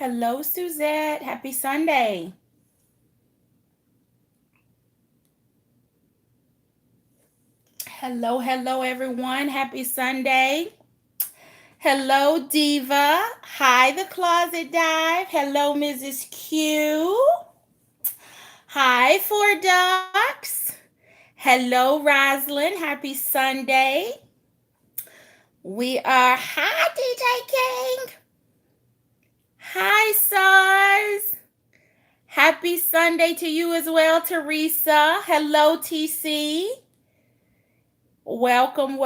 Hello, Suzette. Happy Sunday. Hello, everyone. Happy Sunday. Hello, Diva. Hi, the Closet Dive. Hello, Mrs. Q. Hi, Four Ducks. Hello, Roslyn. Happy Sunday. Hi, DJ King. Hi, Sars. Happy Sunday to you as well, Teresa. Hello, TC. Welcome,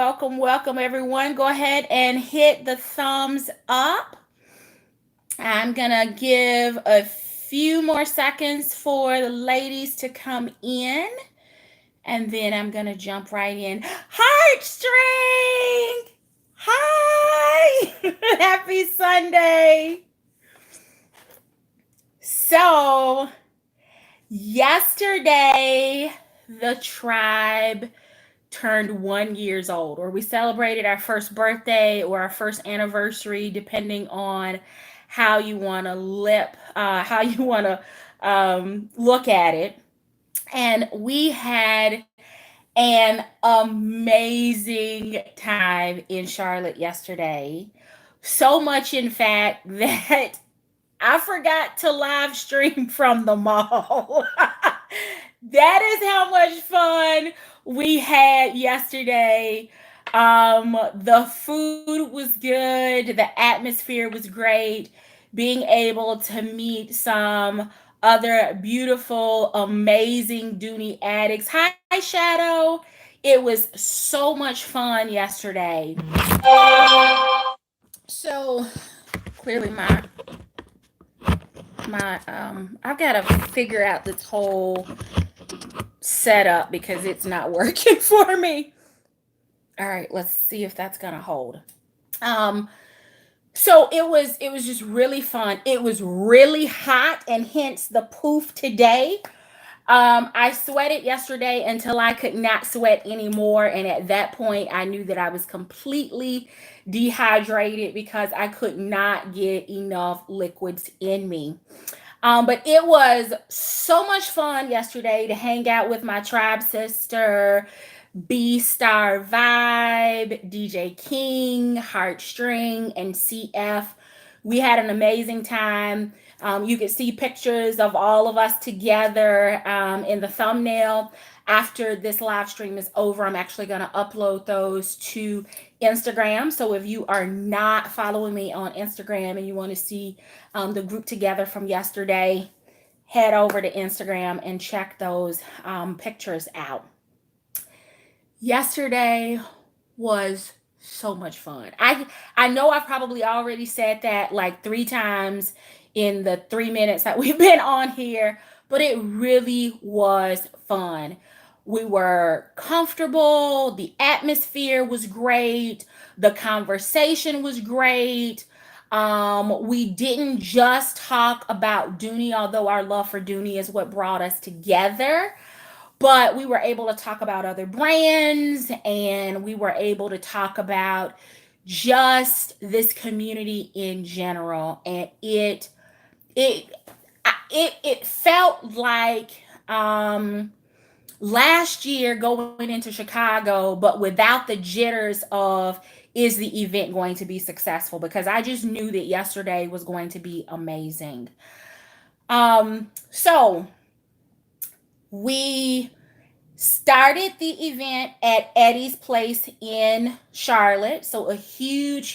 everyone. Go ahead and hit the thumbs up. I'm going to give a few more seconds for the ladies to come in, and then I'm going to jump right in. Heartstring! Hi! Happy Sunday! So, yesterday, the tribe turned 1 year old, or we celebrated our first birthday or our first anniversary, depending on how you want to look at it. And we had an amazing time in Charlotte yesterday. So much, in fact, that I forgot to live stream from the mall. That is how much fun we had yesterday. The food was good, the atmosphere was great. Being able to meet some other beautiful, amazing Dooney addicts. Hi, Shadow. It was so much fun yesterday. So clearly my I've got to figure out this whole setup because it's not working for me. All right, let's see if that's gonna hold. Um, so it was just really fun. It was really hot, and hence the poof today. I sweated yesterday until I could not sweat anymore, and at that point, I knew that I was completely dehydrated because I could not get enough liquids in me. But it was so much fun yesterday to hang out with my tribe sister, B Star Vibe, DJ King, Heartstring, and CF. We had an amazing time. You could see pictures of all of us together in the thumbnail. After this live stream is over, I'm actually going to upload those to Instagram. So if you are not following me on Instagram and you want to see the group together from yesterday, head over to Instagram and check those pictures out. Yesterday was so much fun. I know I've probably already said that like 3 times in the 3 minutes that we've been on here, but it really was fun. We were comfortable, the atmosphere was great, the conversation was great. We didn't just talk about Dooney, although our love for Dooney is what brought us together. But we were able to talk about other brands, and we were able to talk about just this community in general. And it it felt like last year going into Chicago, but without the jitters of, is the event going to be successful? Because I just knew that yesterday was going to be amazing. So we started the event at Eddie's Place in Charlotte. So a huge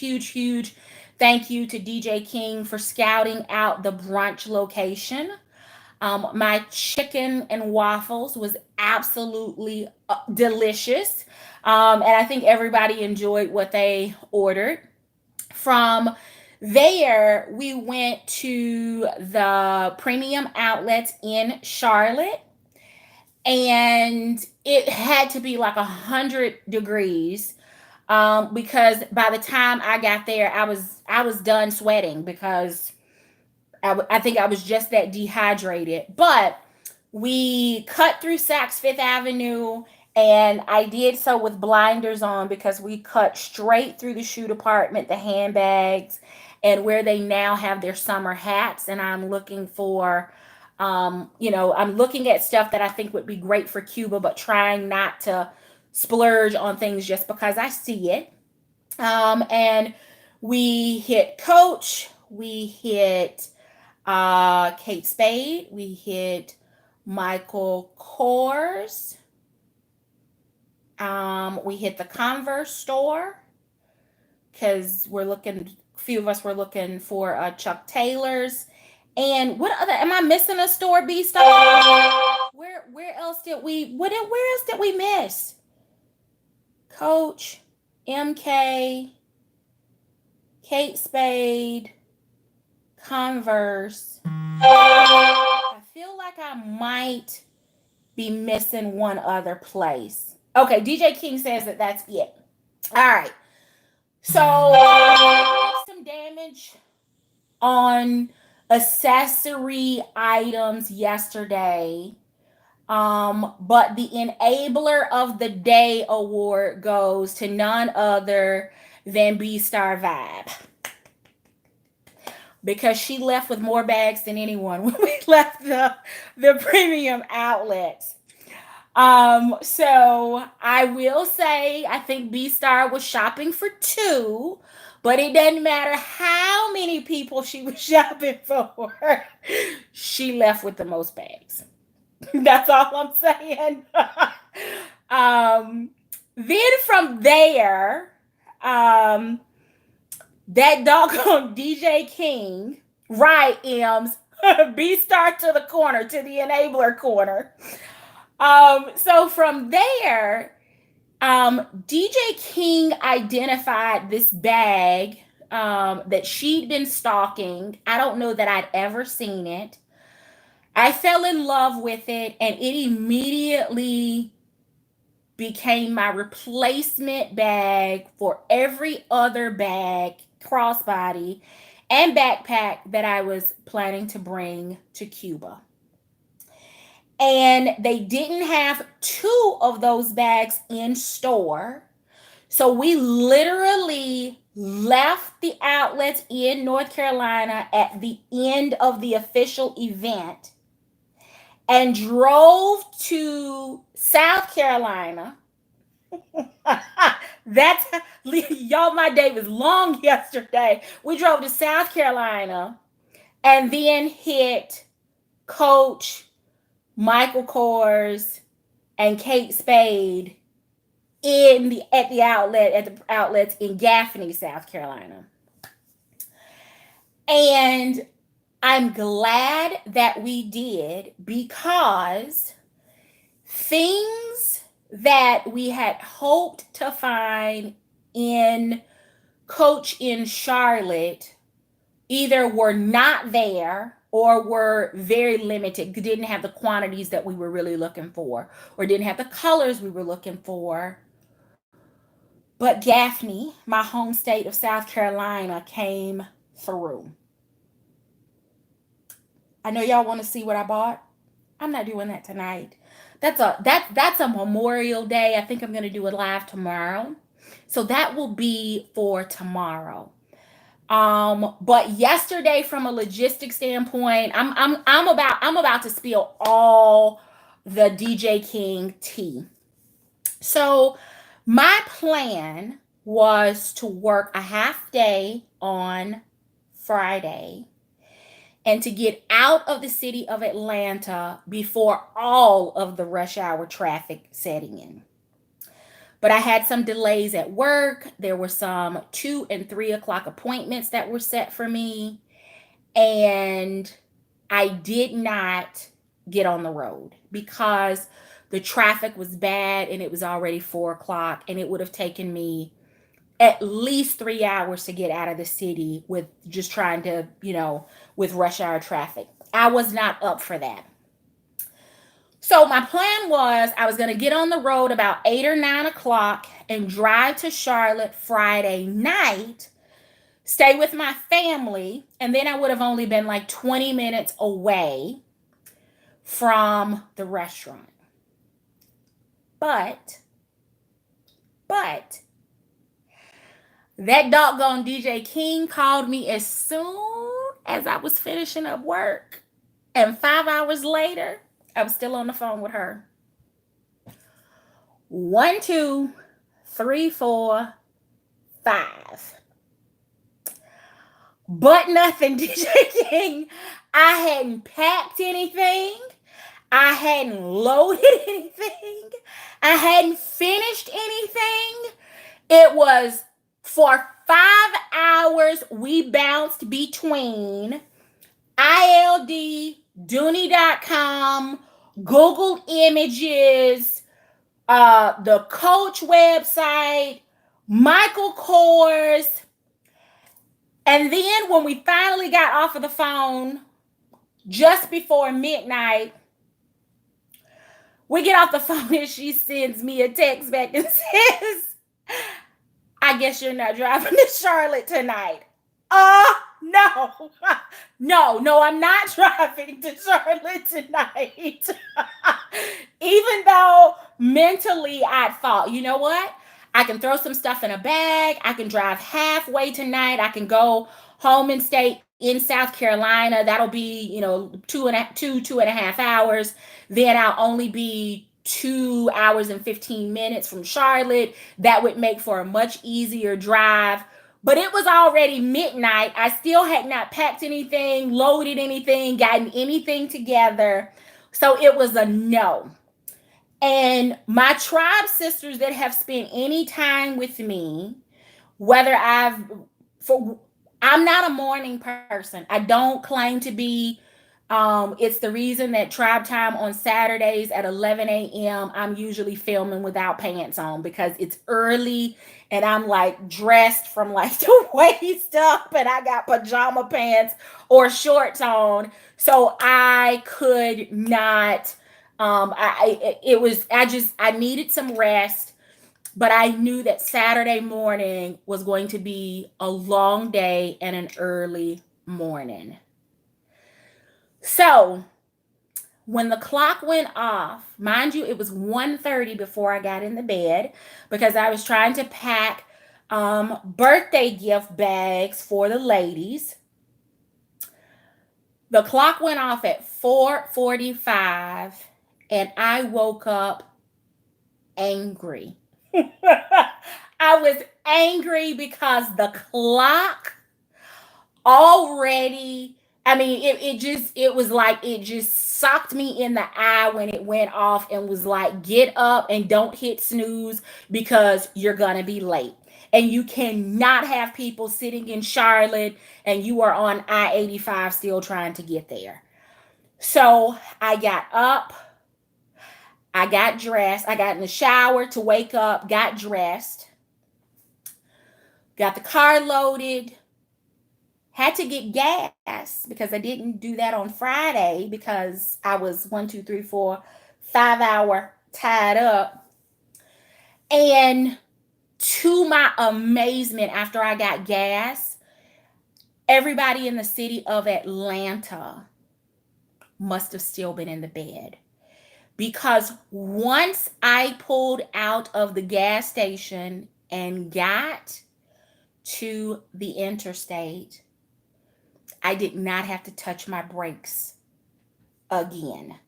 thank you to DJ King for scouting out the brunch location. My chicken and waffles was absolutely delicious. And I think everybody enjoyed what they ordered. From there, we went to the premium outlets in Charlotte, and it had to be like 100 degrees because by the time I got there, I was done sweating because I think I was just that dehydrated. But we cut through Saks Fifth Avenue, and I did so with blinders on because we cut straight through the shoe department, the handbags, and where they now have their summer hats. And I'm looking for, I'm looking at stuff that I think would be great for Cuba, but trying not to splurge on things just because I see it. And we hit Coach, we hit Kate Spade, we hit Michael Kors, we hit the Converse store because a few of us were looking for Chuck Taylor's. And what other, am I missing a store, B Star? Where else did where else did we miss? Coach, MK, Kate Spade, Converse. I feel like I might be missing one other place. Okay, DJ King says that that's it. All right. So some damage on accessory items yesterday. But the Enabler of the Day award goes to none other than B Star Vibe, because she left with more bags than anyone when we left the premium outlets. So I will say I think B Star was shopping for two, but it doesn't matter how many people she was shopping for. She left with the most bags. That's all I'm saying. Then from there, that doggone DJ King, right, M's, B Star to the corner, to the Enabler corner. So from there, DJ King identified this bag that she'd been stalking. I don't know that I'd ever seen it. I fell in love with it, and it immediately became my replacement bag for every other bag, crossbody, and backpack that I was planning to bring to Cuba. And they didn't have two of those bags in store. So we literally left the outlets in North Carolina at the end of the official event and drove to South Carolina. That's, y'all, my day was long yesterday. We drove to South Carolina and then hit Coach, Michael Kors, and Kate Spade at the outlets in Gaffney, South Carolina. And I'm glad that we did, because things that we had hoped to find in Coach in Charlotte either were not there or were very limited, didn't have the quantities that we were really looking for, or didn't have the colors we were looking for. But Gaffney, my home state of South Carolina, came through. I know y'all want to see what I bought. I'm not doing that tonight. That's a Memorial Day. I think I'm going to do it live tomorrow. So that will be for tomorrow. But yesterday, from a logistic standpoint, I'm about to spill all the DJ King tea. So my plan was to work a half day on Friday and to get out of the city of Atlanta before all of the rush hour traffic setting in. But I had some delays at work. There were some 2 and 3 o'clock appointments that were set for me. And I did not get on the road because the traffic was bad and it was already 4 o'clock. And it would have taken me at least 3 hours to get out of the city with just trying to, with rush hour traffic. I was not up for that. So my plan was I was going to get on the road about 8 or 9 o'clock and drive to Charlotte Friday night, stay with my family, and then I would have only been like 20 minutes away from the restaurant. But That doggone DJ King called me as soon as I was finishing up work. And 5 hours later, I was still on the phone with her. 1, 2, 3, 4, 5. But nothing, DJ King. I hadn't packed anything. I hadn't loaded anything. I hadn't finished anything. It was for 5 hours we bounced between ILD, Dooney.com, Google Images, the Coach website, Michael Kors. And then when we finally got off of the phone just before midnight, we get off the phone and she sends me a text back and says, I guess you're not driving to Charlotte tonight. No. No, I'm not driving to Charlotte tonight. Even though mentally I'd thought, you know what? I can throw some stuff in a bag. I can drive halfway tonight. I can go home and stay in South Carolina. That'll be, 2.5 hours. Then I'll only be 2 hours and 15 minutes from Charlotte. That would make for a much easier drive. But it was already midnight. I still had not packed anything, loaded anything, gotten anything together. So it was a no. And my tribe sisters that have spent any time with me, whether I'm not a morning person. I don't claim to be. It's the reason that Tribe Time on Saturdays at 11 a.m. I'm usually filming without pants on because it's early and I'm like dressed from like the waist up and I got pajama pants or shorts on. So I could not, I needed some rest, but I knew that Saturday morning was going to be a long day and an early morning. So when the clock went off, mind you, it was 1:30 before I got in the bed because I was trying to pack birthday gift bags for the ladies. The clock went off at 4:45 and I woke up angry. I was angry because the clock already, it was like it just socked me in the eye when it went off and was like, get up and don't hit snooze because you're going to be late. And you cannot have people sitting in Charlotte and you are on I-85 still trying to get there. So I got up, I got dressed, I got in the shower to wake up, got dressed, got the car loaded, had to get gas because I didn't do that on Friday because I was 5 hour tied up. And to my amazement, after I got gas, everybody in the city of Atlanta must have still been in the bed. Because once I pulled out of the gas station and got to the interstate, I did not have to touch my brakes again.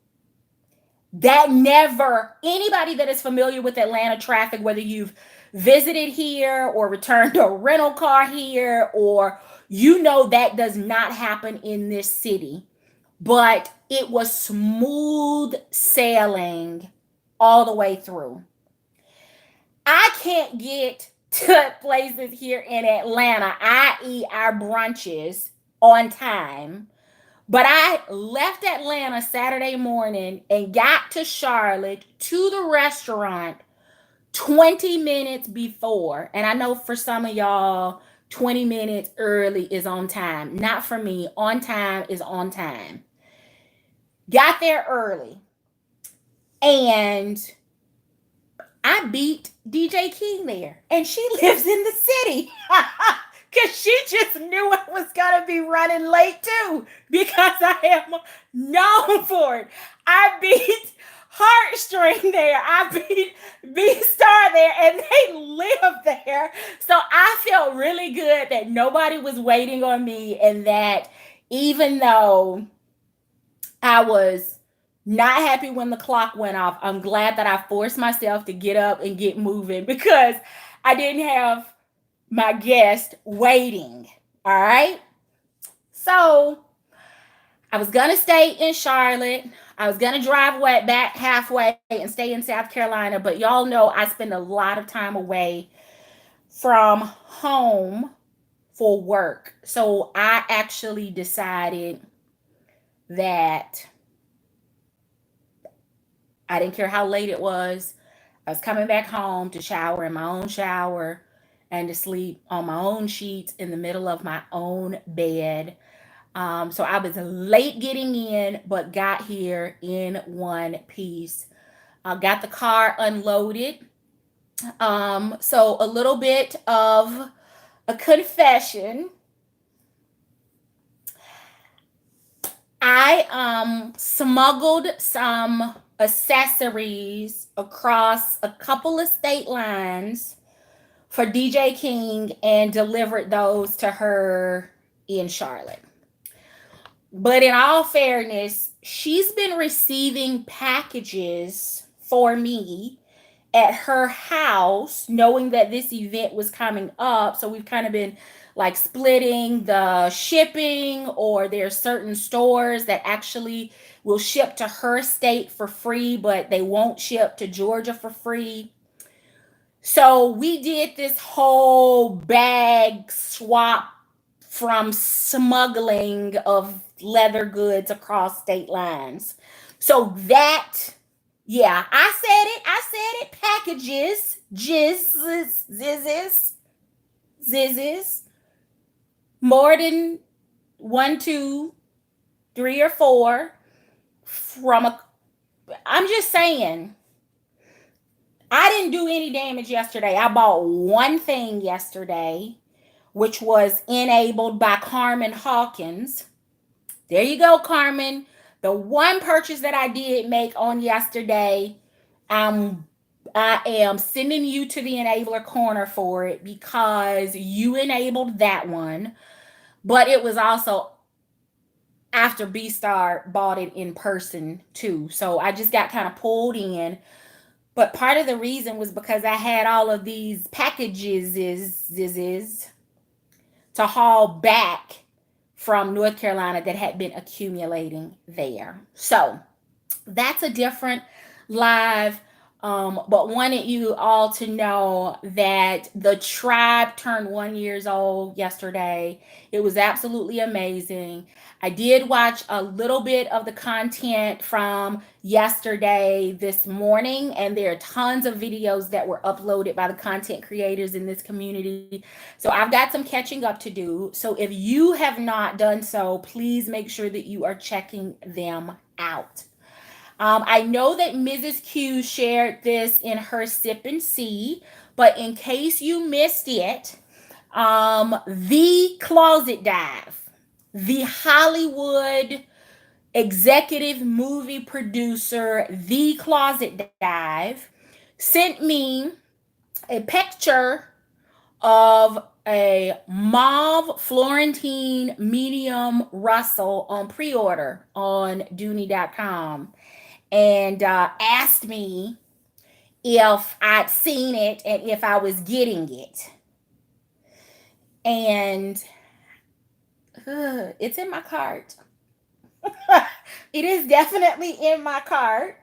That never, anybody that is familiar with Atlanta traffic, whether you've visited here or returned a rental car here, or that does not happen in this city. But it was smooth sailing all the way through. I can't get to places here in Atlanta, i.e. our brunches, on time. But I left Atlanta Saturday morning and got to Charlotte to the restaurant 20 minutes before. And I know for some of y'all, 20 minutes early is on time. Not for me. On time is on time. Got there early. And I beat DJ King there. And she lives in the city. Because she just knew I was going to be running late too. Because I am known for it. I beat heartstrings going there. I beat B-Star there, and they live there. So I felt really good that nobody was waiting on me, and that even though I was not happy when the clock went off, I'm glad that I forced myself to get up and get moving because I didn't have my guest waiting. All right. So I was going to stay in Charlotte. I was going to drive back halfway and stay in South Carolina. But y'all know I spend a lot of time away from home for work. So I actually decided that I didn't care how late it was. I was coming back home to shower in my own shower and to sleep on my own sheets in the middle of my own bed. So I was late getting in, but got here in one piece. I got the car unloaded. So a little bit of a confession. I smuggled some accessories across a couple of state lines for DJ King and delivered those to her in Charlotte. But in all fairness, she's been receiving packages for me at her house, knowing that this event was coming up. So we've kind of been like splitting the shipping, or there's certain stores that actually will ship to her state for free, but they won't ship to Georgia for free. So we did this whole bag swap from smuggling of leather goods across state lines. So that, yeah, I said it, packages, zizzes, more than 1, 2, 3, or 4 I'm just saying, I didn't do any damage yesterday. I bought one thing yesterday, which was enabled by Carmen Hawkins. There you go, Carmen. The one purchase that I did make on yesterday, I am sending you to the enabler corner for it because you enabled that one. But it was also after B-Star bought it in person too. So I just got kind of pulled in. But part of the reason was because I had all of these packages to haul back from North Carolina that had been accumulating there. So that's a different live. But wanted you all to know that the tribe turned 1 year old yesterday. It was absolutely amazing. I did watch a little bit of the content from yesterday this morning, and there are tons of videos that were uploaded by the content creators in this community. So I've got some catching up to do. So if you have not done so, please make sure that you are checking them out. I know that Mrs. Q shared this in her Sip and See, but in case you missed it, The Closet Dive, the Hollywood executive movie producer, The Closet Dive, sent me a picture of a mauve Florentine medium Russell on pre-order on Dooney.com. And asked me if I'd seen it and if I was getting it. And it's in my cart. It is definitely in my cart.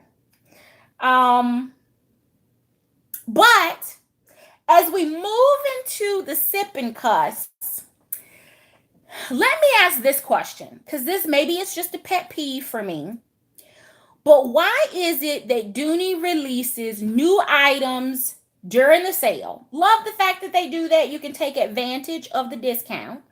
But as we move into the Sip and Cuss, let me ask this question, because this maybe it's just a pet peeve for me. But why is it that Dooney releases new items during the sale? Love the fact that they do that. You can take advantage of the discount.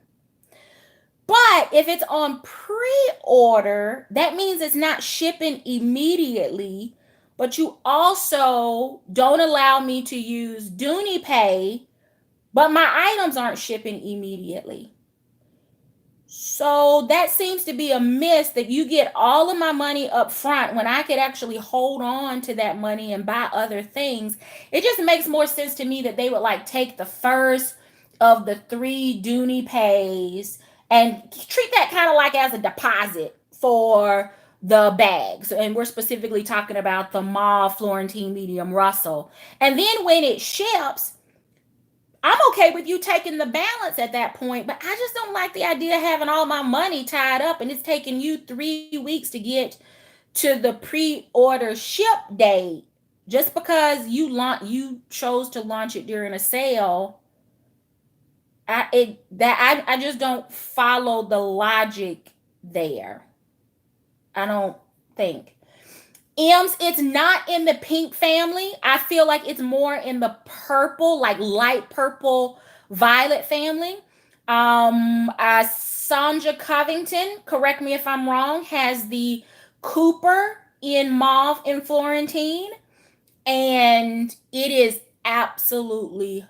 But if it's on pre-order, that means it's not shipping immediately, but you also don't allow me to use Dooney Pay, but my items aren't shipping immediately. So that seems to be a miss, that you get all of my money up front when I could actually hold on to that money and buy other things. It just makes more sense to me that they would like take the first of the three Dooney pays and treat that kind of like as a deposit for the bags. And we're specifically talking about the mauve Florentine medium Russell. And then when it ships, I'm okay with you taking the balance at that point, but I just don't like the idea of having all my money tied up and it's taking you 3 weeks to get to the pre-order ship date just because you chose to launch it during a sale. I just don't follow the logic there. I don't think. M's, it's not in the pink family. I feel like it's more in the purple, like light purple, violet family. Sandra Covington, correct me if I'm wrong, has the Cooper in mauve and Florentine, and it is absolutely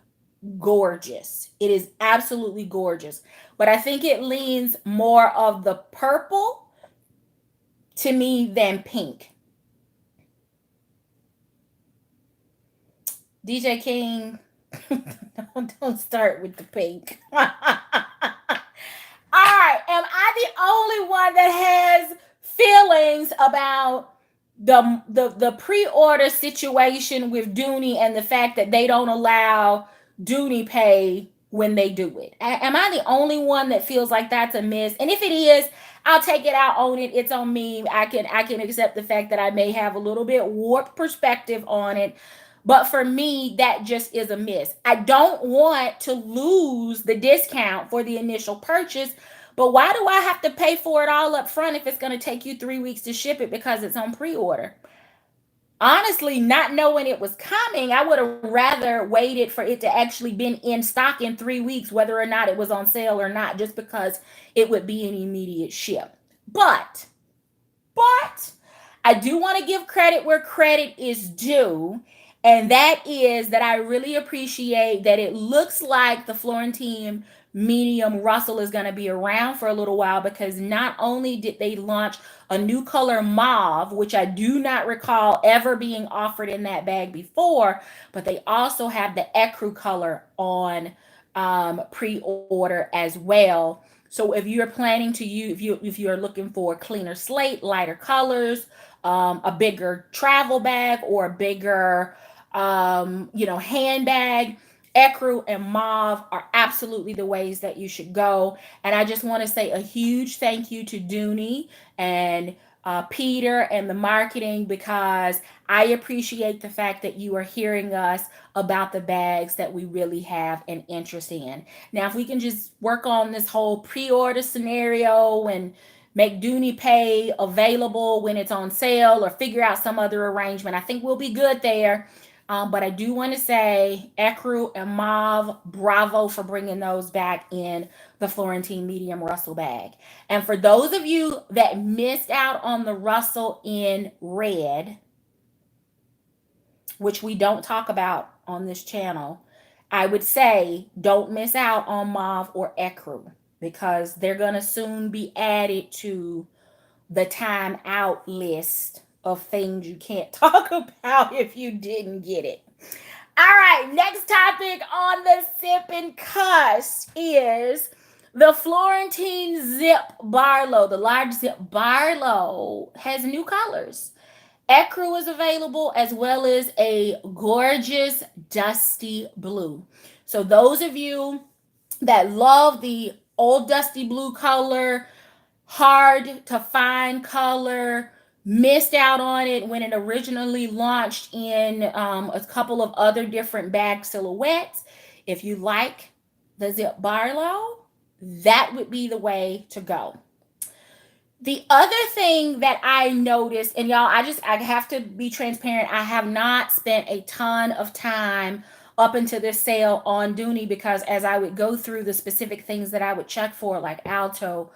gorgeous. It is absolutely gorgeous. But I think it leans more of the purple to me than pink. DJ King, don't start with the pink. All right, am I the only one that has feelings about the pre-order situation with Dooney and the fact that they don't allow Dooney pay when they do it? Am I the only one that feels like that's a miss? And if it is, I'll take it. I'll own it. It's on me. I can accept the fact that I may have a little bit warped perspective on it. But for me, that just is a miss. I don't want to lose the discount for the initial purchase, but why do I have to pay for it all up front if it's going to take you 3 weeks to ship it because it's on pre-order? Honestly, not knowing it was coming, I would have rather waited for it to actually been in stock in 3 weeks, whether or not it was on sale or not, just because it would be an immediate ship. But I do want to give credit where credit is due. And that is that I really appreciate that it looks like the Florentine medium Russell is going to be around for a little while, because not only did they launch a new color mauve, which I do not recall ever being offered in that bag before, but they also have the ecru color on pre-order as well. So if you're planning to use, if you're looking for cleaner slate, lighter colors, a bigger travel bag or a bigger handbag, ecru and mauve are absolutely the ways that you should go. And I just want to say a huge thank you to Dooney and Peter and the marketing, because I appreciate the fact that you are hearing us about the bags that we really have an interest in. Now, if we can just work on this whole pre-order scenario and make Dooney pay available when it's on sale, or figure out some other arrangement, I think we'll be good there. But I do want to say ecru and mauve, bravo for bringing those back in the Florentine medium Russell bag. And for those of you that missed out on the Russell in red, which we don't talk about on this channel, I would say don't miss out on mauve or ecru, because they're going to soon be added to the time out list of things you can't talk about if you didn't get it. All right, next topic on the Sip and Cuss is the Florentine Zip Barlow. The large Zip Barlow has new colors. Ecru is available, as well as a gorgeous dusty blue. So those of you that love the old dusty blue color, hard to find color, missed out on it when it originally launched in a couple of other different bag silhouettes, if you like the Zip Barlow, that would be the way to go. The other thing that I noticed, and y'all, I have to be transparent, I have not spent a ton of time up into this sale on Dooney, because as I would go through the specific things that I would check for, like alto,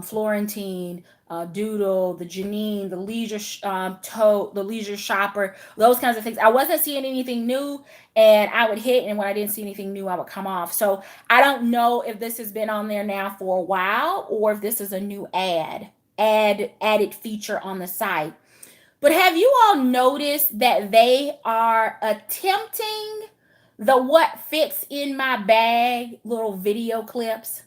Florentine, Doodle, the Janine, the Leisure Tote, the Leisure Shopper, those kinds of things. I wasn't seeing anything new, and I would hit, and when I didn't see anything new, I would come off. So I don't know if this has been on there now for a while or if this is a new added feature on the site. But have you all noticed that they are attempting the what fits in my bag little video clips?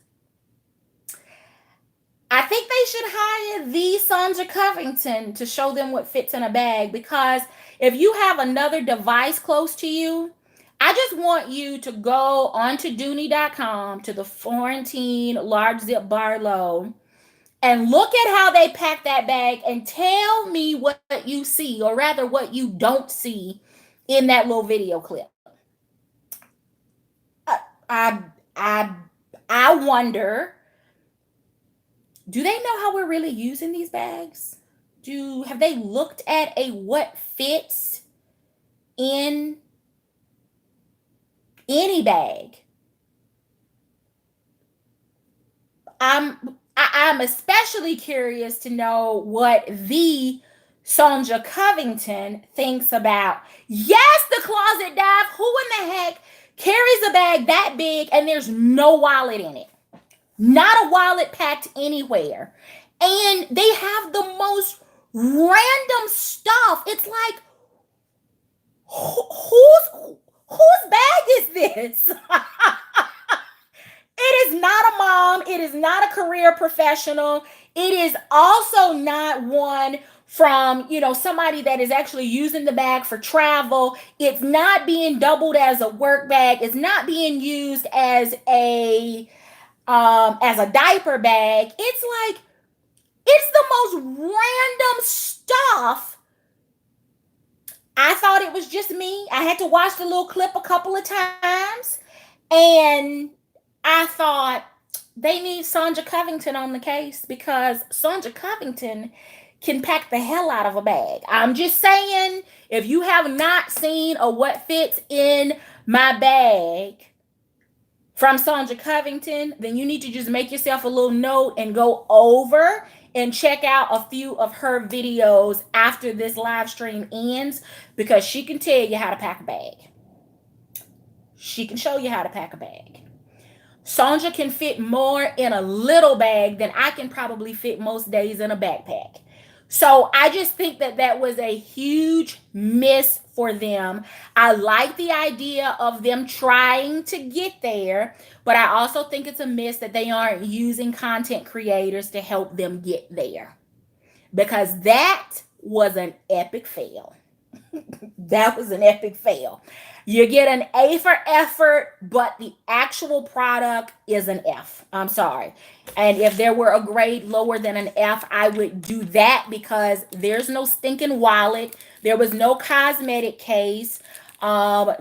I think they should hire the Sandra Covington to show them what fits in a bag, because if you have another device close to you, I just want you to go onto Dooney.com to the Florentine large zip Barlow and look at how they pack that bag and tell me what you see, or rather what you don't see in that little video clip. I I wonder, do they know how we're really using these bags? Have they looked at a what fits in any bag? I'm especially curious to know what the Sonja Covington thinks about. Yes, the closet dive. Who in the heck carries a bag that big and there's no wallet in it? Not a wallet packed anywhere. And they have the most random stuff. It's like, whose bag is this? It is not a mom. It is not a career professional. It is also not one from, somebody that is actually using the bag for travel. It's not being doubled as a work bag. It's not being used as a diaper bag. It's the most random stuff. I thought it was just me. I had to watch the little clip a couple of times, and I thought they need Sonja Covington on the case, because Sonja Covington can pack the hell out of a bag. I'm just saying, if you have not seen a what fits in my bag from Sonja Covington, then you need to just make yourself a little note and go over and check out a few of her videos after this live stream ends, because she can tell you how to pack a bag. She can show you how to pack a bag. Sonja can fit more in a little bag than I can probably fit most days in a backpack. So I just think that was a huge miss for them. I like the idea of them trying to get there, but I also think it's a miss that they aren't using content creators to help them get there, because that was an epic fail. That was an epic fail. You get an A for effort, but the actual product is an F. I'm sorry. And if there were a grade lower than an F, I would do that, because there's no stinking wallet. There was no cosmetic case. All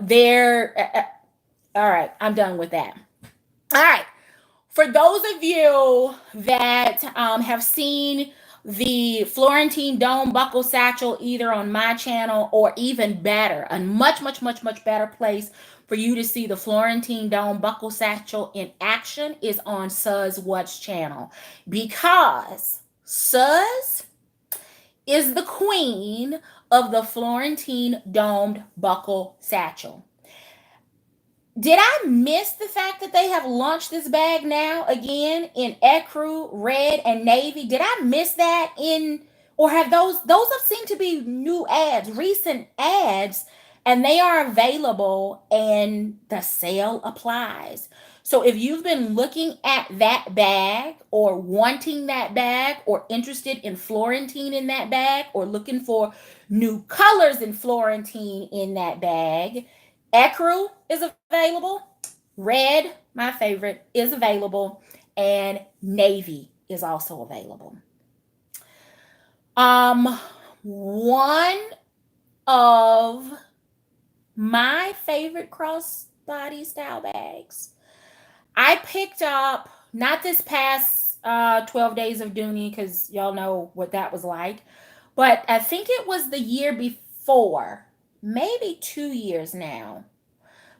right, I'm done with that. All right. For those of you that have seen the Florentine Dome Buckle Satchel either on my channel, or even better, a much, much, much, much better place for you to see the Florentine Dome Buckle Satchel in action is on Suz What's channel, because Suz is the queen of the Florentine Domed Buckle Satchel. Did I miss the fact that they have launched this bag now again in ecru, red, and navy? Did I miss that or have those have seemed to be new ads, recent ads, and they are available and the sale applies. So if you've been looking at that bag, or wanting that bag, or interested in Florentine in that bag, or looking for new colors in Florentine in that bag, ecru is available. Red, my favorite, is available. And navy is also available. One of my favorite crossbody style bags, I picked up, not this past 12 days of Dooney, because y'all know what that was like, but I think it was the year before, maybe 2 years now.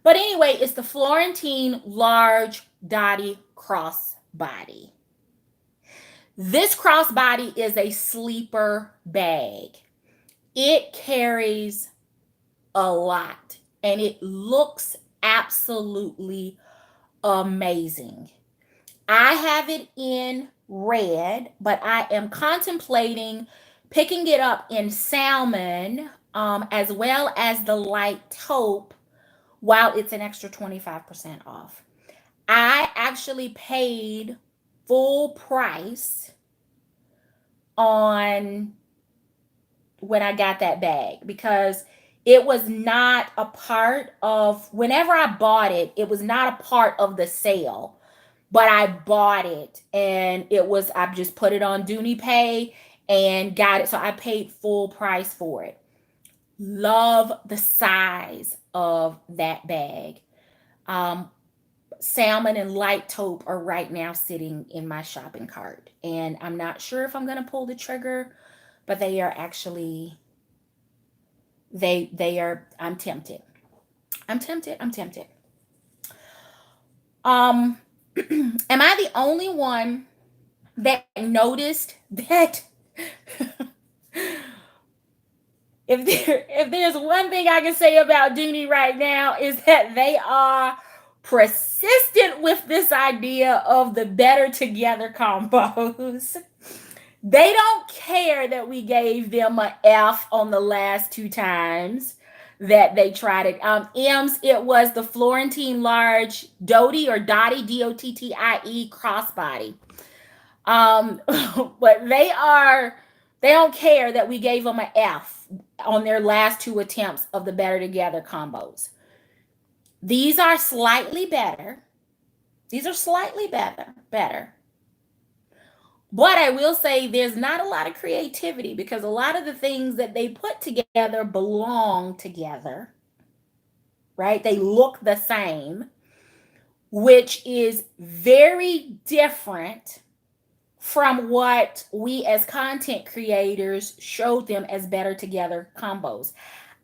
But anyway, it's the Florentine large dotty crossbody. This crossbody is a sleeper bag. It carries a lot and it looks absolutely amazing. I have it in red, but I am contemplating picking it up in salmon, as well as the light taupe while it's an extra 25% off. I actually paid full price on when I got that bag because it was not a part of, whenever I bought it, it was not a part of the sale, but I bought it and I just put it on Dooney Pay and got it. So I paid full price for it. Love the size of that bag. Salmon and light taupe are right now sitting in my shopping cart, and I'm not sure if I'm going to pull the trigger, but they are actually, I'm tempted. I'm tempted. Am I the only one that noticed that if there's one thing I can say about Dooney right now is that they are persistent with this idea of the better together combos. They don't care that we gave them an F on the last 2 times that they tried it. M's, it was the Florentine large Doty or Dottie, Dottie crossbody. But they don't care that we gave them an F on their last 2 attempts of the better together combos. These are slightly better. Better. But I will say there's not a lot of creativity because a lot of the things that they put together belong together, right? They look the same, which is very different from what we as content creators showed them as better together combos.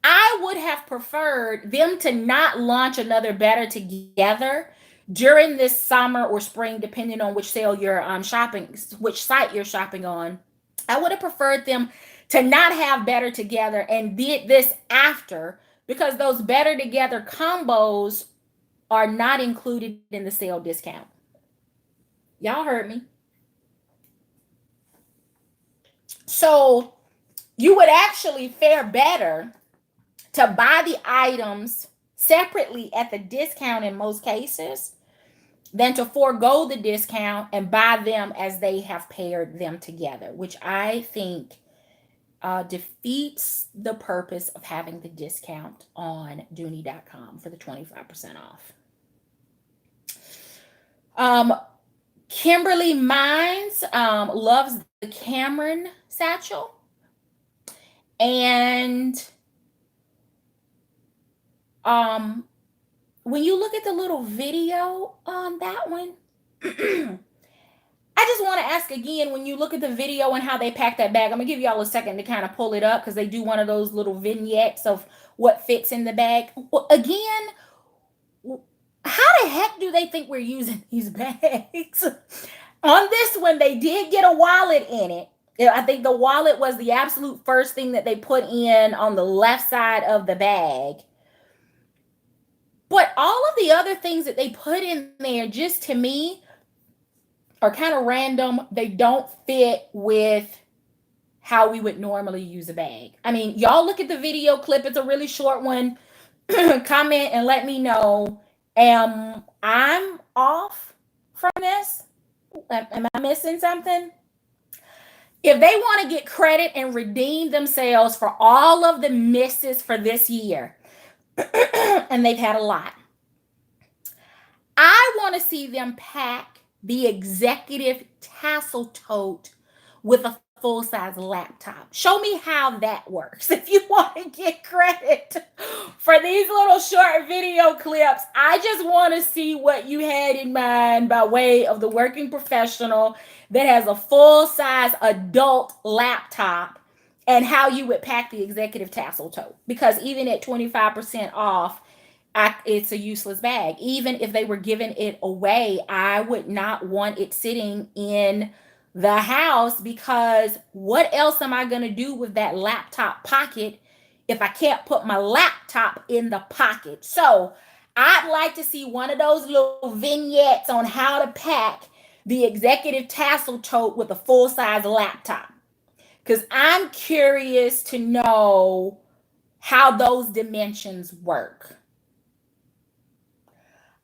I would have preferred them to not launch another better together during this summer or spring, depending on which sale you're shopping, which site you're shopping on. I would have preferred them to not have better together and did this after, because those better together combos are not included in the sale discount. Y'all heard me. So you would actually fare better to buy the items separately at the discount in most cases than to forego the discount and buy them as they have paired them together, which I think defeats the purpose of having the discount on Dooney.com for the 25% off. Kimberly Mines loves the Cameron satchel. And when you look at the little video on that one, I just want to ask again, when you look at the video and how they pack that bag, I'm going to give y'all a second to kind of pull it up because they do one of those little vignettes of what fits in the bag. Well, again, how the heck do they think we're using these bags? On this one, they did get a wallet in it. I think the wallet was the absolute first thing that they put in on the left side of the bag. But all of the other things that they put in there, just to me, are kind of random. They don't fit with how we would normally use a bag. I mean, y'all look at the video clip. It's a really short one. Comment and let me know. Am I off from this? Am I missing something? If they want to get credit and redeem themselves for all of the misses for this year, and they've had a lot, I want to see them pack the executive tassel tote with a full-size laptop. Show me how that works. If you want to get credit for these little short video clips, I just want to see what you had in mind by way of the working professional that has a full-size adult laptop and how you would pack the executive tassel tote. Because even at 25% off, it's a useless bag. Even if they were giving it away, I would not want it sitting in the house, because what else am I going to do with that laptop pocket if I can't put my laptop in the pocket? So I'd like to see one of those little vignettes on how to pack the executive tassel tote with a full size laptop, because I'm curious to know how those dimensions work.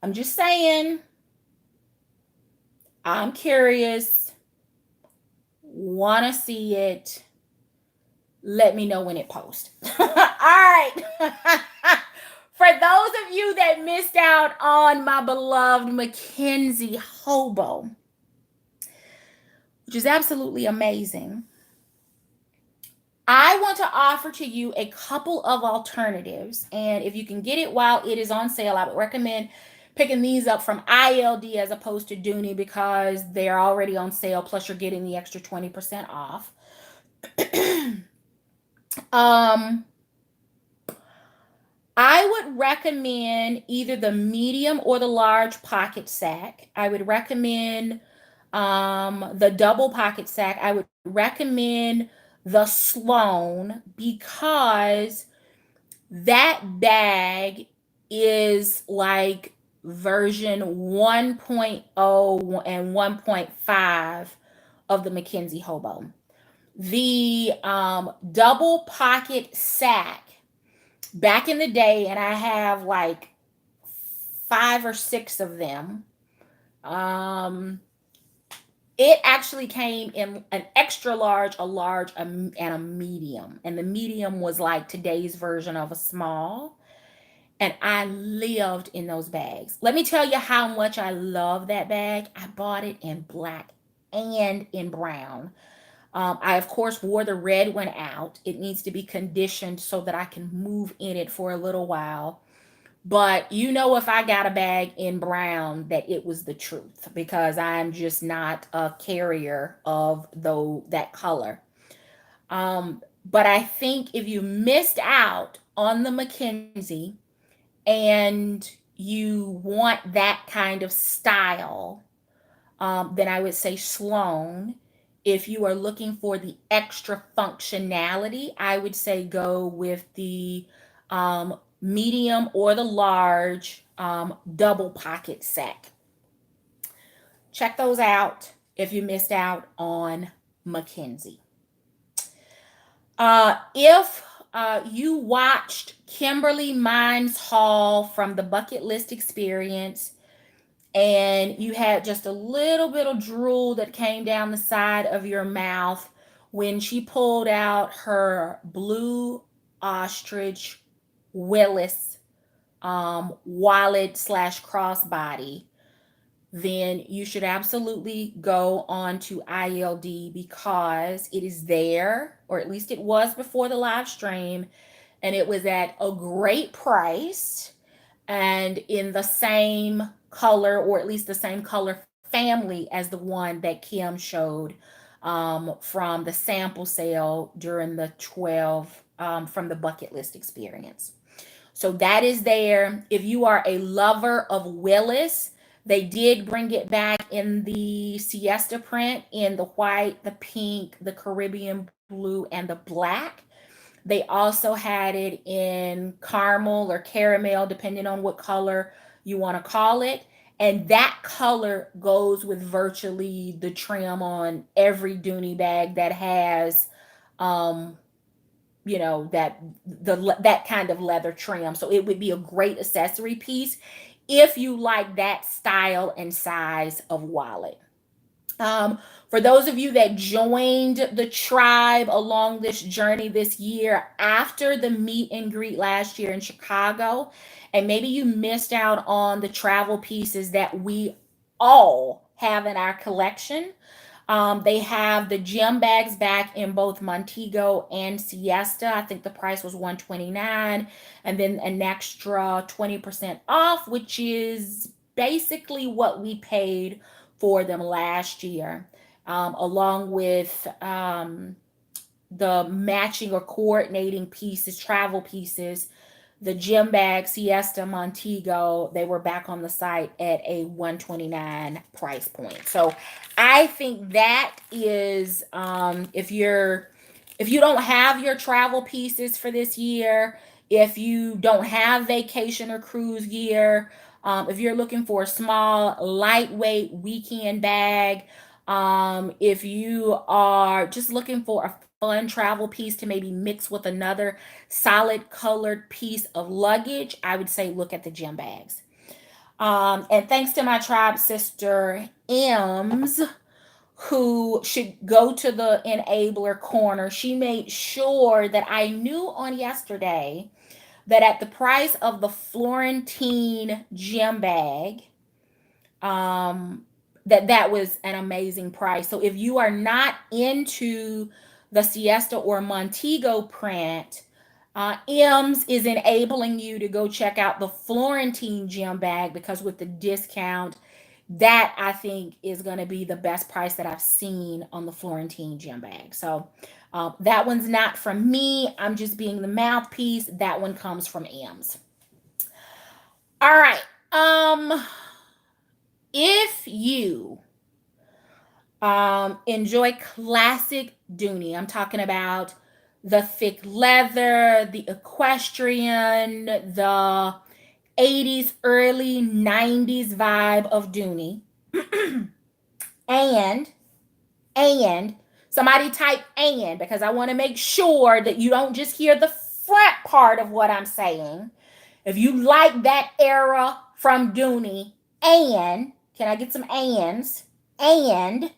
I'm just saying, I'm curious, want to see it. Let me know when it posts. All right. For those of you that missed out on my beloved Mackenzie hobo, which is absolutely amazing, I want to offer to you a couple of alternatives. And if you can get it while it is on sale, I would recommend picking these up from ILD as opposed to Dooney, because they're already on sale. Plus, you're getting the extra 20% off. I would recommend either the medium or the large pocket sack. I would recommend the double pocket sack. I would recommend the Sloan, because that bag is like version 1.0 and 1.5 of the Mackenzie hobo. The double pocket sack, back in the day, and I have like 5 or 6 of them. It actually came in an extra large, a large, and a medium. And the medium was like today's version of a small. And I lived in those bags. Let me tell you how much I love that bag. I bought it in black and in brown. I, of course, wore the red one out. It needs to be conditioned so that I can move in it for a little while. But if I got a bag in brown, that it was the truth, because I'm just not a carrier of that color. But I think if you missed out on the Mackenzie and you want that kind of style, then I would say Sloan. If you are looking for the extra functionality, I would say go with the medium or the large double pocket sack. Check those out if you missed out on Mackenzie. If you watched Kimberly Mines Hall from the Bucket List Experience, and you had just a little bit of drool that came down the side of your mouth when she pulled out her blue ostrich Willis wallet / crossbody, then you should absolutely go on to ILD, because it is there, or at least it was before the live stream, and it was at a great price and in the same color, or at least the same color family as the one that Kim showed from the sample sale during the 12 from the Bucket List Experience. So that is there. If you are a lover of Willis, they did bring it back in the siesta print in the white, the pink, the Caribbean blue, and the black. They also had it in caramel or caramel, depending on what color you want to call it. And that color goes with virtually the trim on every Dooney bag that has, that kind of leather trim. So it would be a great accessory piece if you like that style and size of wallet. For those of you that joined the tribe along this journey this year after the meet and greet last year in Chicago, and maybe you missed out on the travel pieces that we all have in our collection, they have the gym bags back in both Montego and Siesta. I think the price was $129, and then an extra 20% off, which is basically what we paid for them last year, along with the matching or coordinating pieces, travel pieces The gym bag Siesta Montego, they were back on the site at a $129 price point. So I think that is, if you don't have your travel pieces for this year, if you don't have vacation or cruise gear, if you're looking for a small, lightweight weekend bag, if you are just looking for a fun travel piece to maybe mix with another solid colored piece of luggage, I would say look at the gym bags. And thanks to my tribe sister, Ems, who should go to the enabler corner. She made sure that I knew on yesterday that at the price of the Florentine gym bag, um, that was an amazing price. So if you are not into the Siesta or Montego print, M's is enabling you to go check out the Florentine gym bag, because with the discount, that I think is going to be the best price that I've seen on the Florentine gym bag. So that one's not from me. I'm just being the mouthpiece. That one comes from M's. All right. If you enjoy classic Dooney, I'm talking about the thick leather, the equestrian, the 80s, early 90s vibe of Dooney. and somebody type and, because I want to make sure that you don't just hear the front part of what I'm saying. If you like that era from Dooney, and can I get some ands? And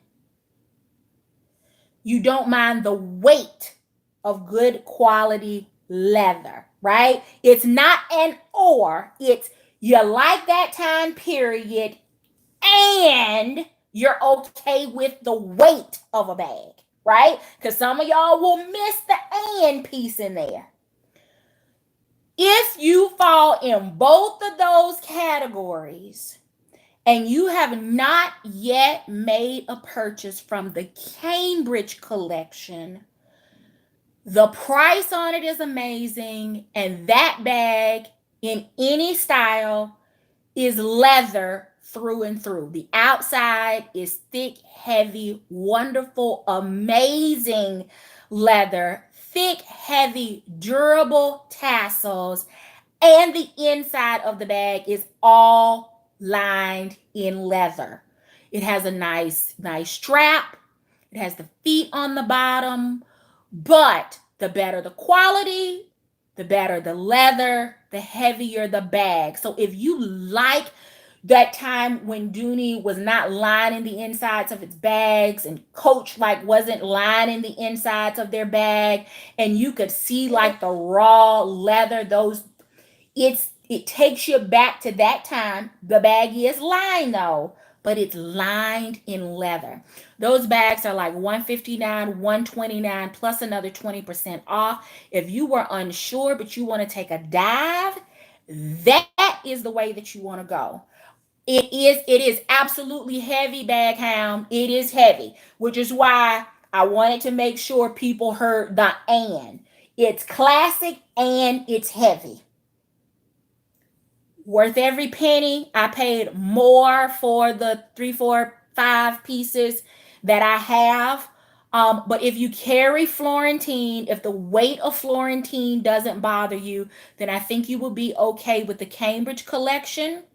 you don't mind the weight of good quality leather, right? It's not an or, it's you like that time period and you're okay with the weight of a bag, right? Because some of y'all will miss the and piece in there. If you fall in both of those categories and you have not yet made a purchase from the Cambridge collection, the price on it is amazing, and that bag in any style is leather through and through. The outside is thick, heavy, wonderful, amazing leather, thick, heavy, durable tassels, and the inside of the bag is all lined in leather. It has a nice strap. It has the feet on the bottom, but the better the quality, the better the leather, the heavier the bag. So if you like that time when Dooney was not lining the insides of its bags, and Coach like wasn't lining the insides of their bag, and you could see like the raw leather, it takes you back to that time. The bag is lined though, but it's lined in leather. Those bags are like $159, $129 plus another 20% off. If you were unsure but you want to take a dive, that is the way that you want to go. It is absolutely heavy, bag hound. It is heavy, which is why I wanted to make sure people heard the and. It's classic and it's heavy. Worth every penny. I paid more for the 3, 4, 5 pieces that I have. But if you carry Florentine, if the weight of Florentine doesn't bother you, then I think you will be okay with the Cambridge collection.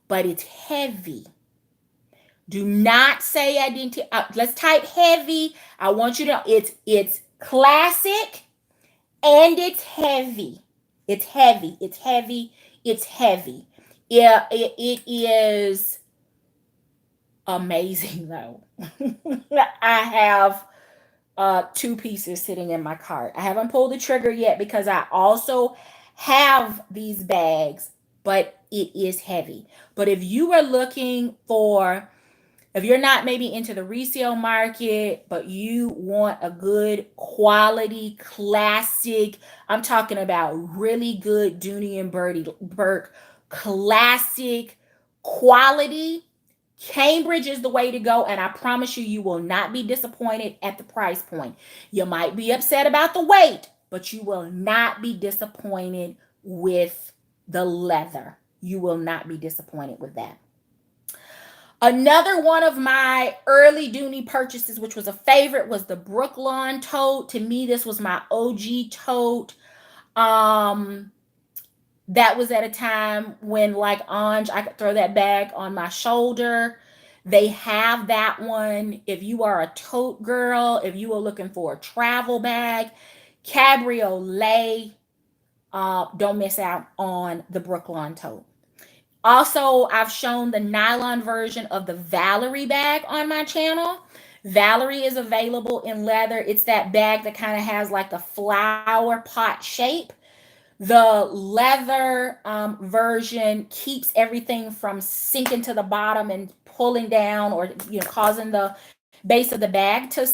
But it's heavy. Do not say I didn't. Let's type heavy. I want you to know it's classic and it's heavy. It's heavy. It's heavy. It's heavy. Yeah, it is amazing though. I have 2 pieces sitting in my cart. I haven't pulled the trigger yet because I also have these bags, but it is heavy. But if you are looking for, if you're not maybe into the resale market, but you want a good quality, classic, I'm talking about really good Dooney and Burke classic quality, Cambridge is the way to go, and I promise you, you will not be disappointed at the price point. You might be upset about the weight, but you will not be disappointed with the leather. You will not be disappointed with that. Another one of my early Dooney purchases, which was a favorite, was the Brooklyn tote. To me, this was my OG tote. Um, that was at a time when, like Anj, I could throw that bag on my shoulder. They have that one. If you are a tote girl, if you are looking for a travel bag, cabriolet, don't miss out on the Brooklyn tote. Also, I've shown the nylon version of the Valerie bag on my channel. Valerie is available in leather. It's that bag that kind of has like the flower pot shape. The leather version keeps everything from sinking to the bottom and pulling down, or causing the base of the bag to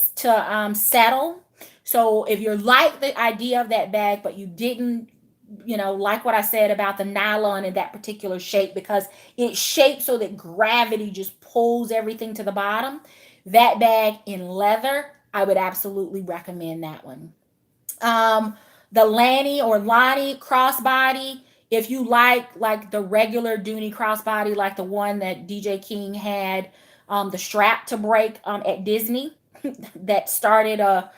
settle. So if you like the idea of that bag, but you didn't like what I said about the nylon in that particular shape, because it's shaped so that gravity just pulls everything to the bottom, that bag in leather, I would absolutely recommend that one. um the Lanny or Lonnie crossbody, if you like the regular Dooney crossbody, like the one that DJ King had, the strap to break at Disney, that started a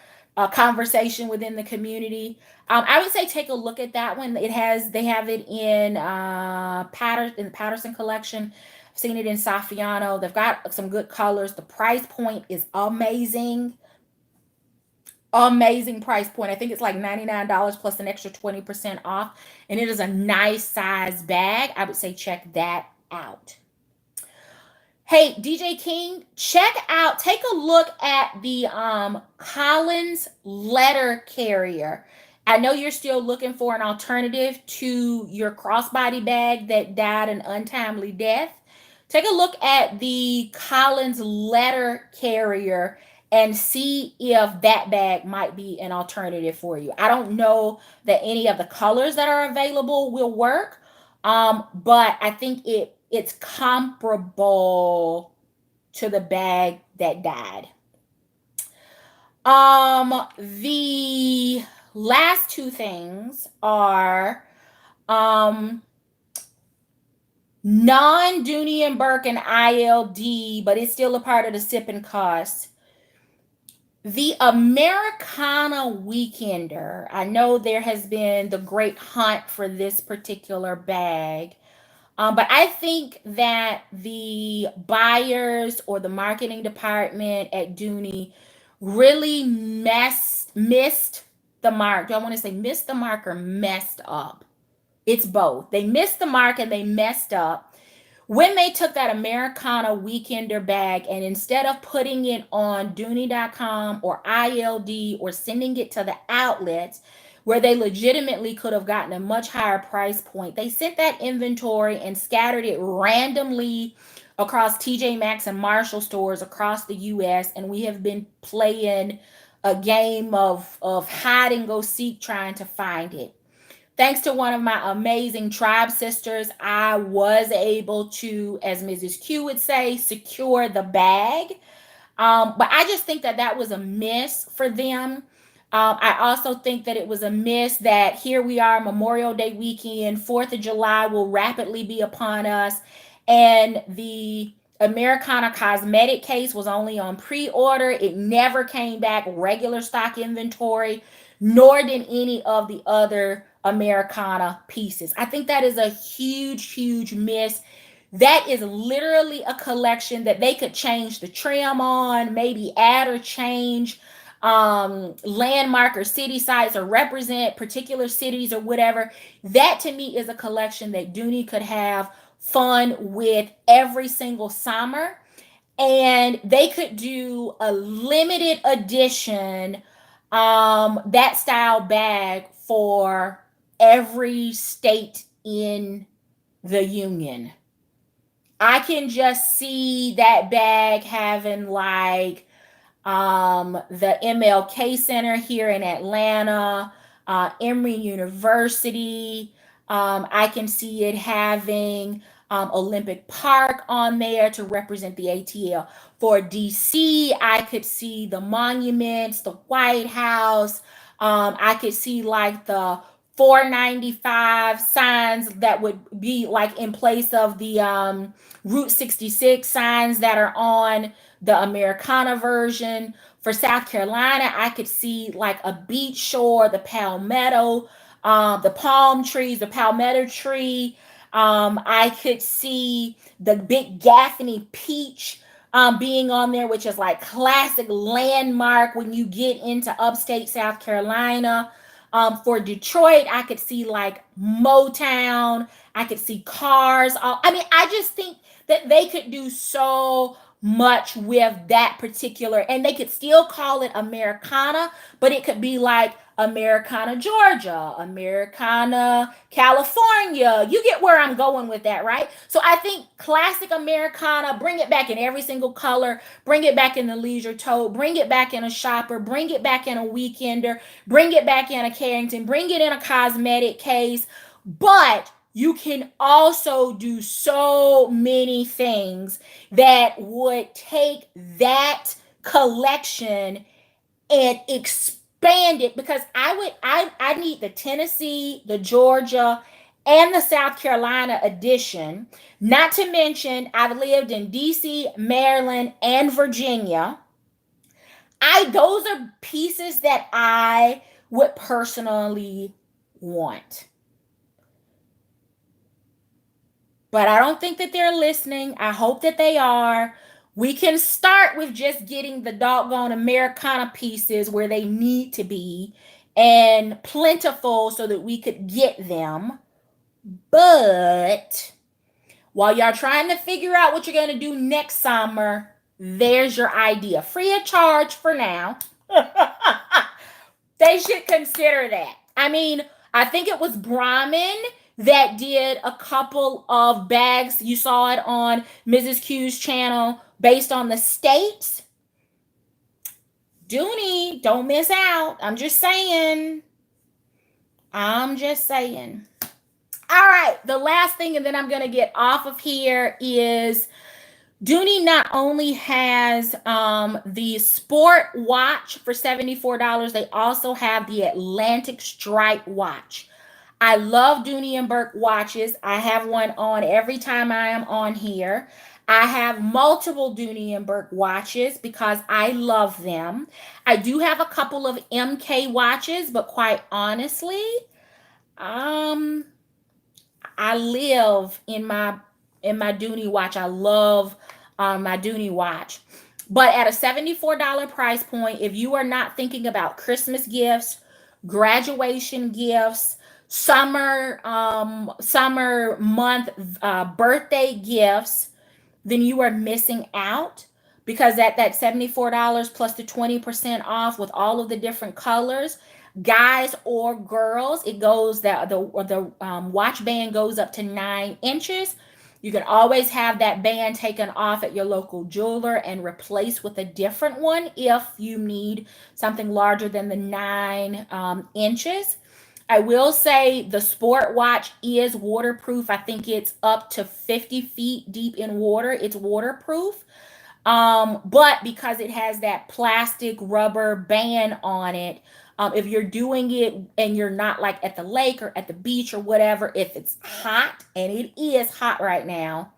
conversation within the community. I would say take a look at that one. They have it in in the Patterson collection. I've seen it in Saffiano. They've got some good colors. The price point is amazing. Amazing price point. I think it's like $99 plus an extra 20% off. And it is a nice size bag. I would say check that out. Hey, DJ King, take a look at the Collins letter carrier. I know you're still looking for an alternative to your crossbody bag that died an untimely death. Take a look at the Collins letter carrier and see if that bag might be an alternative for you. I don't know that any of the colors that are available will work, but I think it's comparable to the bag that died. The last two things are non Dooney and Burke and ILD, but it's still a part of the Sip and Cuss. The Americana Weekender. I know there has been the great hunt for this particular bag. But I think that the buyers or the marketing department at Dooney really missed the mark. Do I want to say missed the mark or messed up? It's both. They missed the mark and they messed up when they took that Americana Weekender bag, and instead of putting it on Dooney.com or ILD or sending it to the outlets where they legitimately could have gotten a much higher price point, they sent that inventory and scattered it randomly across TJ Maxx and Marshall stores across the US, and we have been playing a game of hide and go seek trying to find it. Thanks to one of my amazing tribe sisters, I was able to, as Mrs. Q would say, secure the bag. But I just think that that was a miss for them. I also think that it was a miss that here we are, Memorial Day weekend, 4th of July will rapidly be upon us, and the Americana cosmetic case was only on pre-order. It never came back regular stock inventory, nor did any of the other Americana pieces. I think that is a huge, huge miss. That is literally a collection that they could change the trim on, maybe add or change landmark or city sites or represent particular cities or whatever. That to me is a collection that Dooney could have fun with every single summer, and they could do a limited edition that style bag for every state in the union. I can just see that bag having like the MLK Center here in Atlanta, Emory University. I can see it having Olympic Park on there to represent the ATL. For DC, I could see the monuments, the White House. I could see like the $4.95 signs that would be like in place of the Route 66 signs that are on the Americana version. For South Carolina, I could see like a beach shore, the palmetto, the palm trees, the palmetto tree. I could see the big Gaffney peach being on there, which is like classic landmark when you get into upstate South Carolina. For Detroit, I could see like Motown. I could see cars. I mean, I just think that they could do so much with that particular, and they could still call it Americana, but it could be like Americana, Georgia, Americana, California. You get where I'm going with that, right? So I think classic Americana, bring it back in every single color, bring it back in the leisure tote, bring it back in a shopper, bring it back in a weekender, bring it back in a Carrington, bring it in a cosmetic case. But you can also do so many things that would take that collection and expand it, because I need the Tennessee, the Georgia, and the South Carolina edition. Not to mention, I've lived in DC, Maryland, and Virginia. Those are pieces that I would personally want. But I don't think that they're listening. I hope that they are. We can start with just getting the doggone Americana pieces where they need to be and plentiful so that we could get them. But while y'all trying to figure out what you're going to do next summer, there's your idea. Free of charge for now. They should consider that. I mean, I think it was Brahmin that did a couple of bags. You saw it on Mrs. Q's channel based on the states. Dooney, don't miss out. I'm just saying. All right, the last thing, and then I'm going to get off of here, is Dooney not only has the sport watch for $74, they also have the Atlantic Stripe watch. I love Dooney and Burke watches. I have one on every time I am on here. I have multiple Dooney and Burke watches because I love them. I do have a couple of MK watches, but quite honestly, I live in my Dooney watch. I love my Dooney watch. But at a $74 price point, if you are not thinking about Christmas gifts, graduation gifts, summer month birthday gifts, then you are missing out, because at that $74 plus the 20% off with all of the different colors, guys or girls, it goes that the watch band goes up to 9 inches. You can always have that band taken off at your local jeweler and replaced with a different one if you need something larger than the 9 inches. I will say the sport watch is waterproof. I think it's up to 50 feet deep in water. It's waterproof. But because it has that plastic rubber band on it, if you're doing it and you're not like at the lake or at the beach or whatever, if it's hot, and it is hot right now,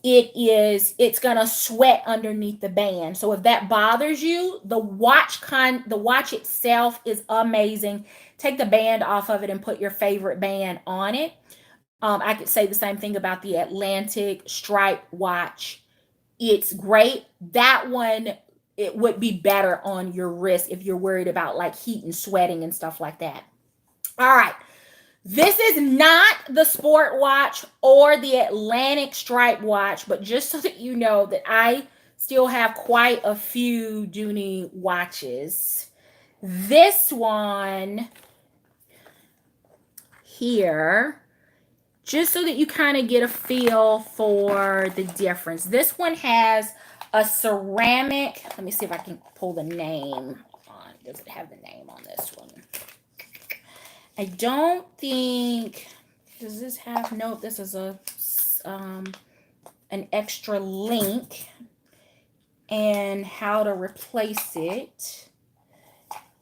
it's gonna sweat underneath the band. So if that bothers you, the watch itself is amazing. Take the band off of it and put your favorite band on it. I could say the same thing about the Atlantic Stripe watch. It's great. That one, it would be better on your wrist if you're worried about like heat and sweating and stuff like that. All right. This is not the sport watch or the Atlantic Stripe watch, but just so that you know that I still have quite a few Dooney watches. This one here, just so that you kind of get a feel for the difference. This one has a ceramic. Let me see if I can pull the name on. Does it have the name on this one? I don't think. Does this have? Nope. This is a an extra link and how to replace it.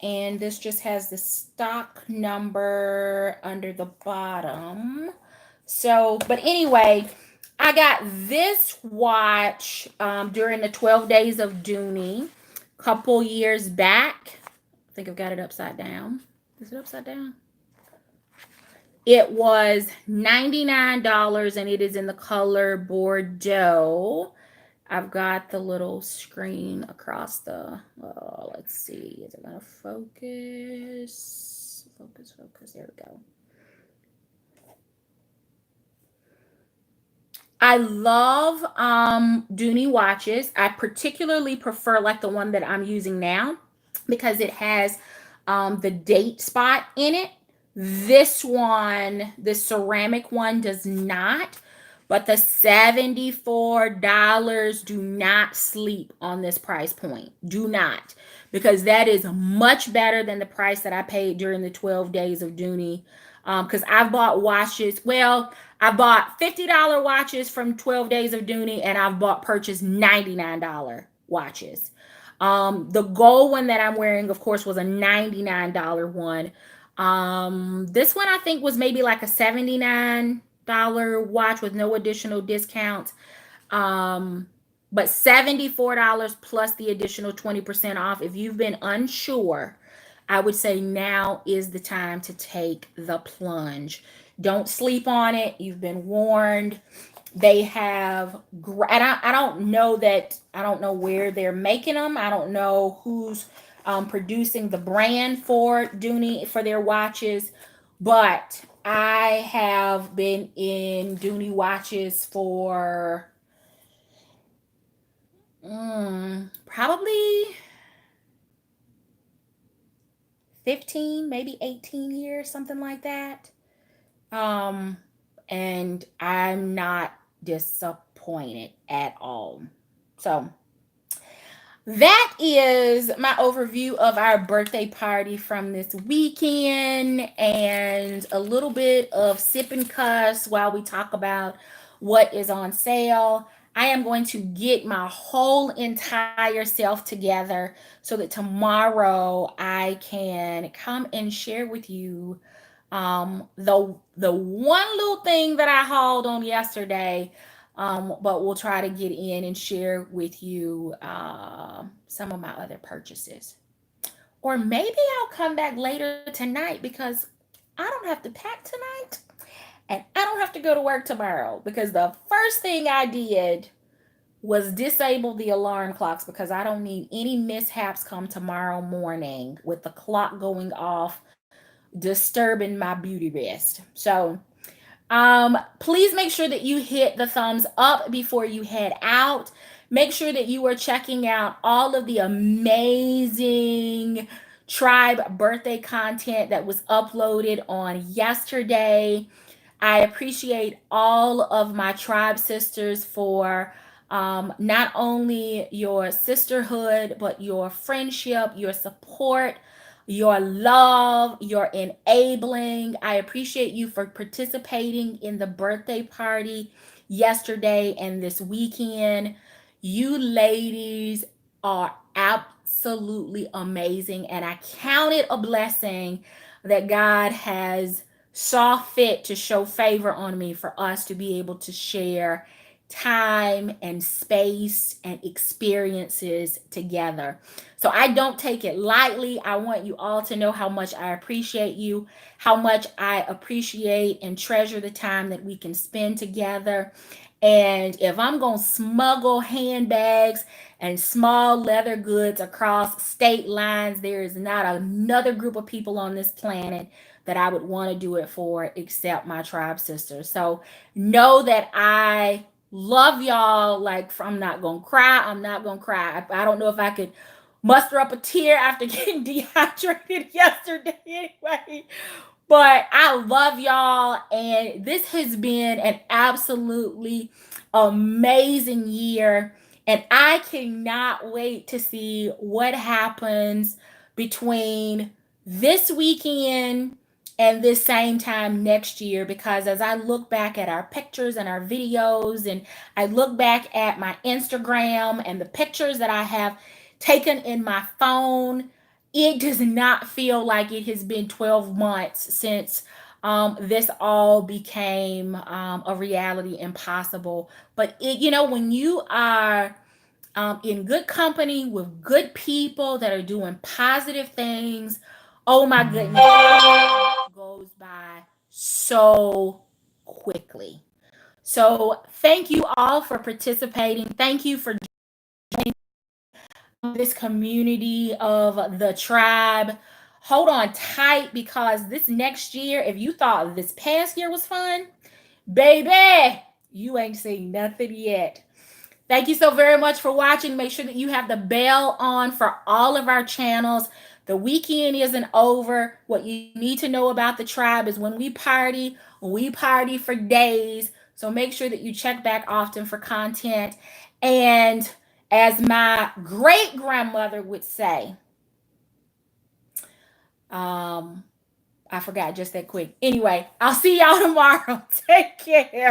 And this just has the stock number under the bottom. So, but anyway, I got this watch during the 12 days of Dooney a couple years back. I think I've got it upside down. Is it upside down? It was $99 and it is in the color Bordeaux. I've got the little screen across the, let's see, is it gonna focus? Focus, there we go. I love Dooney watches. I particularly prefer like the one that I'm using now because it has the date spot in it. This one, the ceramic one, does not. But the $74, do not sleep on this price point. Do not. Because that is much better than the price that I paid during the 12 days of Dooney. Because I've bought watches. Well, I bought $50 watches from 12 days of Dooney, and I've purchased $99 watches. The gold one that I'm wearing, of course, was a $99 one. This one I think was maybe like a $79 watch with no additional discounts. But $74 plus the additional 20% off. If you've been unsure, I would say now is the time to take the plunge. Don't sleep on it. You've been warned. They have, and I don't know that, I don't know where they're making them. I don't know who's producing the brand for Dooney for their watches, but I have been in Dooney watches for probably 15, maybe 18 years, something like that. And I'm not disappointed at all. So that is my overview of our birthday party from this weekend and a little bit of sip and cuss while we talk about what is on sale. I am going to get my whole entire self together so that tomorrow I can come and share with you the one little thing that I hauled on yesterday. But we'll try to get in and share with you some of my other purchases. Or maybe I'll come back later tonight because I don't have to pack tonight and I don't have to go to work tomorrow because the first thing I did was disable the alarm clocks because I don't need any mishaps come tomorrow morning with the clock going off, disturbing my beauty rest. So please make sure that you hit the thumbs up before you head out. Make sure that you are checking out all of the amazing tribe birthday content that was uploaded on yesterday. I appreciate all of my tribe sisters for not only your sisterhood, but your friendship, your support, your love, your enabling. I appreciate you for participating in the birthday party yesterday and this weekend. You ladies are absolutely amazing, and I count it a blessing that God has saw fit to show favor on me for us to be able to share time and space and experiences together. So I don't take it lightly. I want you all to know how much I appreciate you, how much I appreciate and treasure the time that we can spend together. And if I'm going to smuggle handbags and small leather goods across state lines, there is not another group of people on this planet that I would want to do it for except my tribe sisters. So know that I love y'all. Like, I'm not going to cry. I'm not going to cry. I don't know if I could muster up a tear after getting dehydrated yesterday anyway. But I love y'all, and this has been an absolutely amazing year. And I cannot wait to see what happens between this weekend and this same time next year, because as I look back at our pictures and our videos, and I look back at my Instagram and the pictures that I have taken in my phone, it does not feel like it has been 12 months since this all became a reality and possible. But when you are in good company with good people that are doing positive things, oh my goodness, it goes by so quickly. So thank you all for participating. Thank you for this community of the tribe. Hold on tight, because this next year, if you thought this past year was fun, baby, you ain't seen nothing yet. Thank you so very much for watching. Make sure that you have the bell on for all of our channels. The weekend isn't over. What you need to know about the tribe is when we party for days. So make sure that you check back often for content. And as my great grandmother would say, I forgot just that quick. Anyway, I'll see y'all tomorrow. Take care.